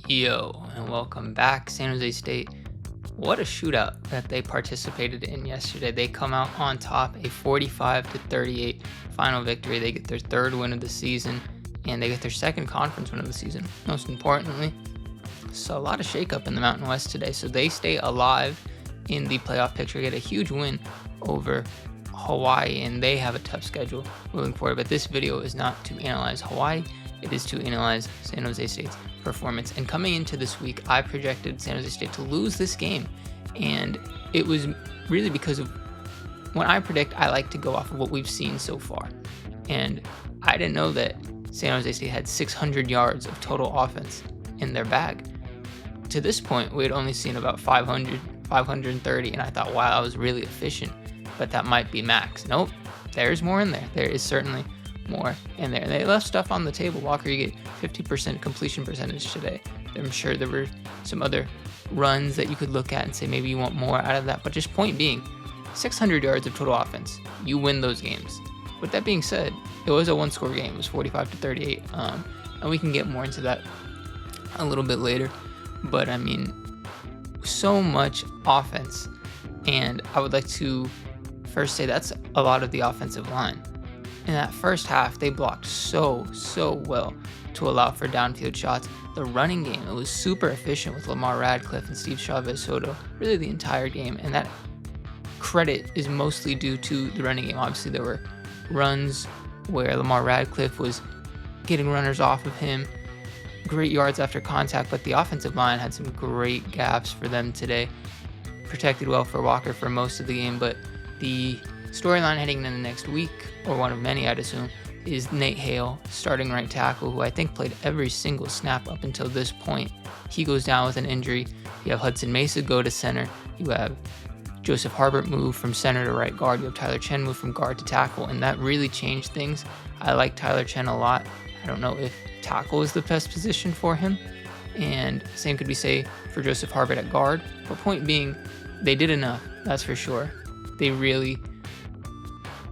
Yo, and welcome back. San Jose State, what a shootout that they participated in yesterday. They come out on top, a 45-38 final victory. They get their third win of the season, and they get their second conference win of the season. Most importantly, so a lot of shakeup in the Mountain West today. So they stay alive in the playoff picture, get a huge win over Hawaii, and they have a tough schedule moving forward. But this video is not to analyze Hawaii, it is to analyze San Jose State's performance. And coming into this week, I projected San Jose State to lose this game, and it was really because of when I predict, I like to go off of what we've seen so far. And I didn't know that San Jose State had 600 yards of total offense in their bag. To this point, we had only seen about 500, 530, and I thought, wow, that was really efficient, but that might be max. Nope, there's more in there. There is certainly more in there. And they left stuff on the table. Walker, you get 50% completion percentage today. I'm sure there were some other runs that you could look at and say maybe you want more out of that, but just point being, 600 yards of total offense, you win those games. With that being said, it was a one-score game. It was 45-38, and we can get more into that a little bit later. But I mean, so much offense, and I would like to first say that's a lot of the offensive line. In that first half, they blocked so well to allow for downfield shots. The running game, it was super efficient with Lamar Radcliffe and Steve Chavez-Soto, really the entire game, and that credit is mostly due to the running game. Obviously, there were runs where Lamar Radcliffe was getting runners off of him, great yards after contact, but the offensive line had some great gaps for them today. Protected well for Walker for most of the game, but the storyline heading into the next week, or one of many I'd assume, is Nate Hale, starting right tackle, who I think played every single snap up until this point. He goes down with an injury. You have Hudson Mesa go to center. You have Joseph Harbert move from center to right guard. You have Tyler Chen move from guard to tackle, and that really changed things. I like Tyler Chen a lot. I don't know if tackle is the best position for him, and same could be said for Joseph Harbert at guard. But point being, they did enough, that's for sure.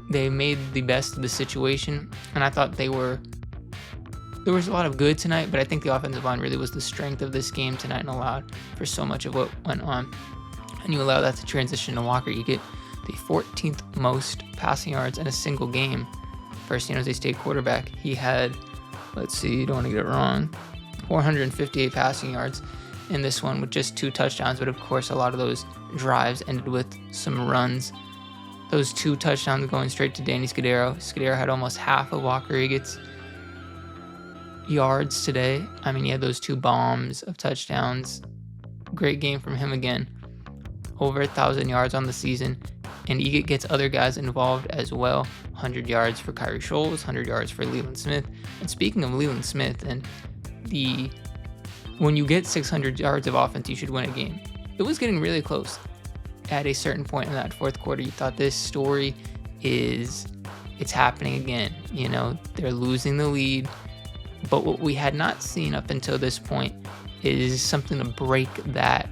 They made the best of the situation, and I thought there was a lot of good tonight, but I think the offensive line really was the strength of this game tonight and allowed for so much of what went on. And you allow that to transition to Walker, you get the 14th most passing yards in a single game for San Jose State quarterback. He had, let's see, don't want to get it wrong, 458 passing yards in this one with just 2 touchdowns, but of course a lot of those drives ended with some runs. Those 2 touchdowns going straight to Danny Scudero. Scudero had almost half of Walker Eggett's yards today. I mean, he had those 2 bombs of touchdowns. Great game from him again. Over 1,000 yards on the season. And Eggett gets other guys involved as well. 100 yards for Kyrie Scholes, 100 yards for Leland Smith. And speaking of Leland Smith, and when you get 600 yards of offense, you should win a game. It was getting really close. At a certain point in that fourth quarter, you thought this story it's happening again. You know, they're losing the lead. But what we had not seen up until this point is something to break that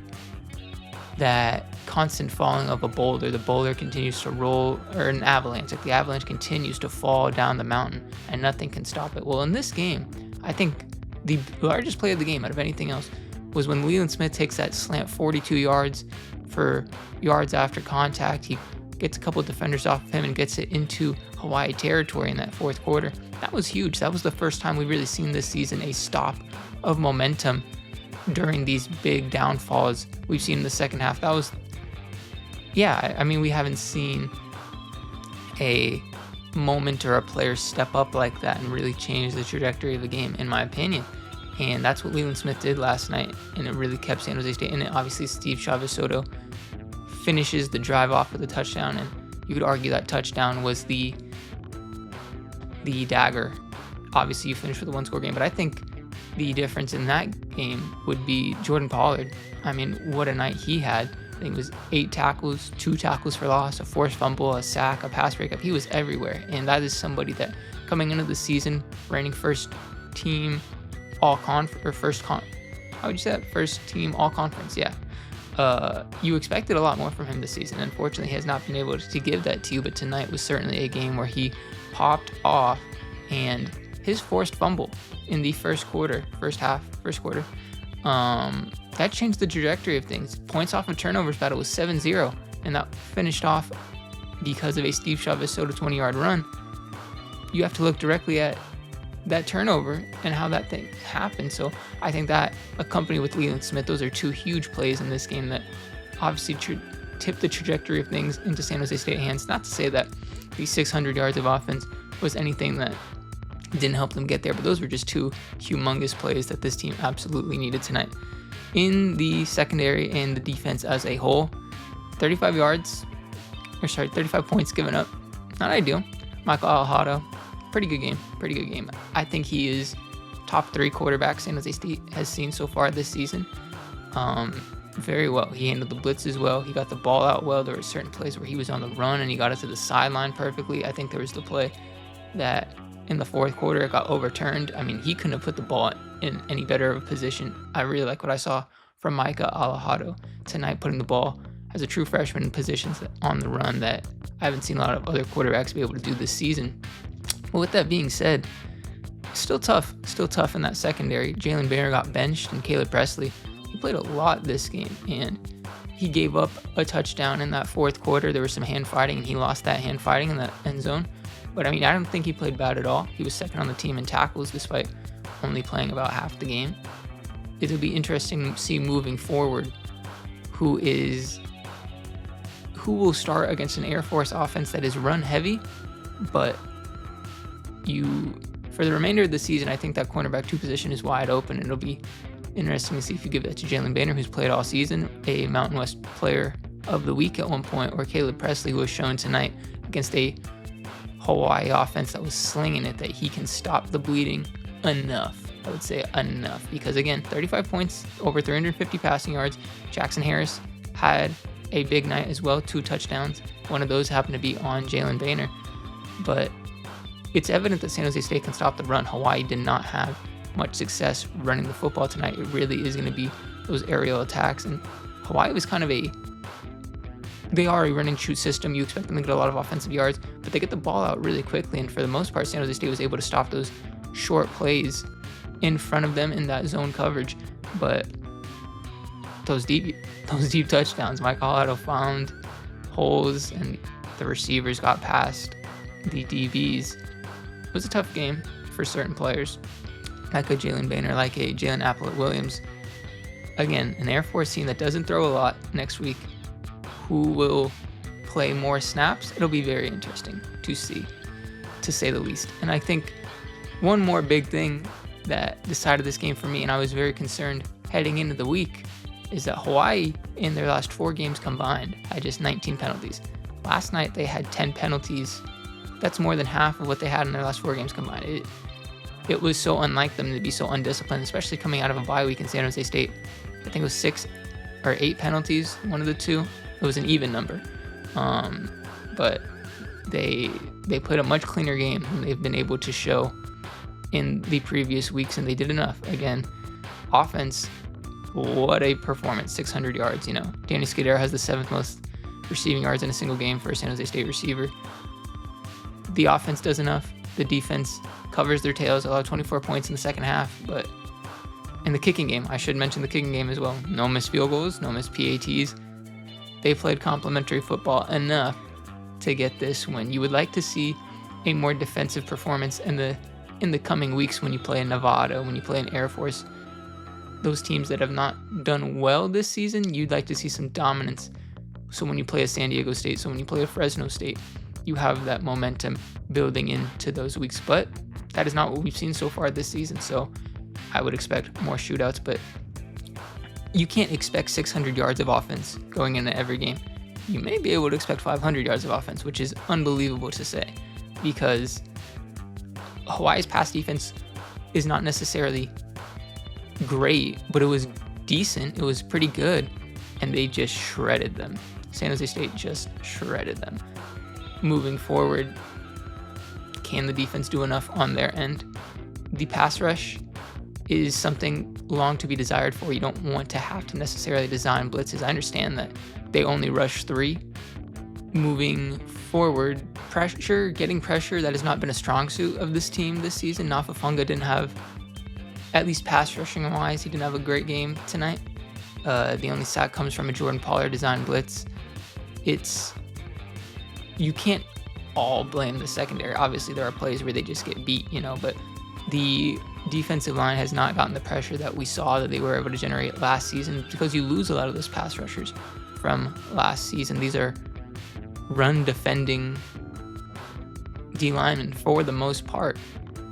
constant falling of a boulder. The boulder continues to roll, or an avalanche. Like the avalanche continues to fall down the mountain, and nothing can stop it. Well, in this game, I think the largest play of the game out of anything else was when Leland Smith takes that slant 42 yards for yards after contact. He gets a couple of defenders off of him and gets it into Hawaii territory in that fourth quarter. That was huge. That was the first time we've really seen this season a stop of momentum during these big downfalls we've seen in the second half. That was, I mean, we haven't seen a moment or a player step up like that and really change the trajectory of the game, in my opinion. And that's what Leland Smith did last night, and it really kept San Jose State in it. Obviously, Steve Chavez-Soto finishes the drive off with a touchdown, and you could argue that touchdown was the dagger. Obviously, you finish with a one-score game, but I think the difference in that game would be Jordan Pollard. I mean, what a night he had. I think it was 8 tackles, 2 tackles for loss, a forced fumble, a sack, a pass breakup. He was everywhere, and that is somebody that coming into the season, reigning first team first team all conference. You expected a lot more from him this season. Unfortunately, he has not been able to give that to you, but tonight was certainly a game where he popped off, and his forced fumble in the first quarter That changed the trajectory of things. Points off of turnovers battle was 7-0, and that finished off because of a Steve Chavez Soto 20-yard run. You have to look directly at that turnover and how that thing happened. So I think that, accompanied with Leland Smith, those are two huge plays in this game that obviously tipped the trajectory of things into San Jose State hands. Not to say that the 600 yards of offense was anything that didn't help them get there, but those were just two humongous plays that this team absolutely needed tonight. In the secondary and the defense as a whole, 35 points given up. Not ideal. Michael Alejado, pretty good game. I think he is top 3 quarterback San Jose State has seen so far this season. Very well. He handled the blitz as well. He got the ball out well. There were certain plays where he was on the run and he got it to the sideline perfectly. I think there was the play that in the fourth quarter it got overturned. I mean, he couldn't have put the ball in any better of a position. I really like what I saw from Micah Alejado tonight, putting the ball as a true freshman in positions on the run that I haven't seen a lot of other quarterbacks be able to do this season. But with that being said, still tough in that secondary. Jalen Banner got benched, and Caleb Presley, he played a lot this game, and he gave up a touchdown in that fourth quarter. There was some hand fighting, and he lost that hand fighting in the end zone. But I mean, I don't think he played bad at all. He was second on the team in tackles despite only playing about half the game. It'll be interesting to see moving forward who will start against an Air Force offense that is run heavy, but for the remainder of the season, I think that cornerback 2 position is wide open. It'll be interesting to see if you give that to Jalen Banner, who's played all season, a Mountain West Player of the Week at one point, or Caleb Presley, who was shown tonight against a Hawaii offense that was slinging it, that he can stop the bleeding enough. I would say enough, because again, 35 points, over 350 passing yards. Jackson Harris had a big night as well, 2 touchdowns. One of those happened to be on Jalen Banner. But it's evident that San Jose State can stop the run. Hawaii did not have much success running the football tonight. It really is going to be those aerial attacks. And Hawaii was kind of they are a run and shoot system. You expect them to get a lot of offensive yards, but they get the ball out really quickly. And for the most part, San Jose State was able to stop those short plays in front of them in that zone coverage. But those deep touchdowns, Mike Alejado found holes and the receivers got past the DBs. It was a tough game for certain players, like a Jalen Banner, like a Jalen Applett-Williams. Again, an Air Force team that doesn't throw a lot next week. Who will play more snaps? It'll be very interesting to see, to say the least. And I think one more big thing that decided this game for me, and I was very concerned heading into the week, is that Hawaii, in their last 4 games combined, had just 19 penalties. Last night, they had 10 penalties. That's more than half of what they had in their last 4 games combined. It was so unlike them to be so undisciplined, especially coming out of a bye week in San Jose State. I think it was 6 or 8 penalties, one of the two. It was an even number. But they played a much cleaner game than they've been able to show in the previous weeks, and they did enough. Again, offense, what a performance, 600 yards. Danny Scudero has the 7th most receiving yards in a single game for a San Jose State receiver. The offense does enough. The defense covers their tails, allowed 24 points in the second half. But in the kicking game, I should mention the kicking game as well. No missed field goals, no missed PATs. They played complimentary football enough to get this win. You would like to see a more defensive performance in the coming weeks when you play in Nevada, when you play in Air Force. Those teams that have not done well this season, you'd like to see some dominance. So when you play a San Diego State, so when you play a Fresno State, you have that momentum building into those weeks. But that is not what we've seen so far this season. So I would expect more shootouts, but you can't expect 600 yards of offense going into every game. You may be able to expect 500 yards of offense, which is unbelievable to say, because Hawaii's pass defense is not necessarily great, but it was decent. It was pretty good, and they just shredded them. San Jose State just shredded them. Moving forward, can the defense do enough on their end? The pass rush is something long to be desired for. You don't want to have to necessarily design blitzes. I understand that they only rush 3. Moving forward, getting pressure, that has not been a strong suit of this team this season. Nafafunga didn't have at least pass rushing wise, he didn't have a great game tonight. The only sack comes from a Jordan Pollard design blitz. You can't all blame the secondary. Obviously, there are plays where they just get beat, but the defensive line has not gotten the pressure that we saw that they were able to generate last season, because you lose a lot of those pass rushers from last season. These are run defending D linemen for the most part,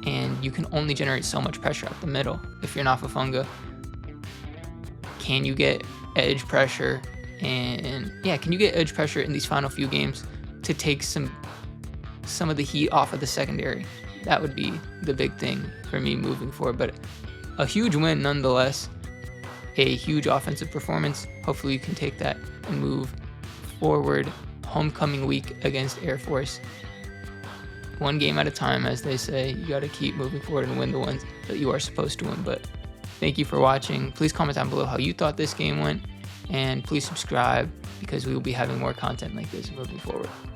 and you can only generate so much pressure up the middle. If you're not Hufanga, can you get edge pressure? And yeah, can you get edge pressure in these final few games to take some of the heat off of the secondary? That would be the big thing for me moving forward. But a huge win nonetheless, a huge offensive performance. Hopefully you can take that and move forward. Homecoming week against Air Force. One game at a time, as they say. You got to keep moving forward and win the ones that you are supposed to win. But thank you for watching. Please comment down below how you thought this game went. And please subscribe, because we will be having more content like this moving forward.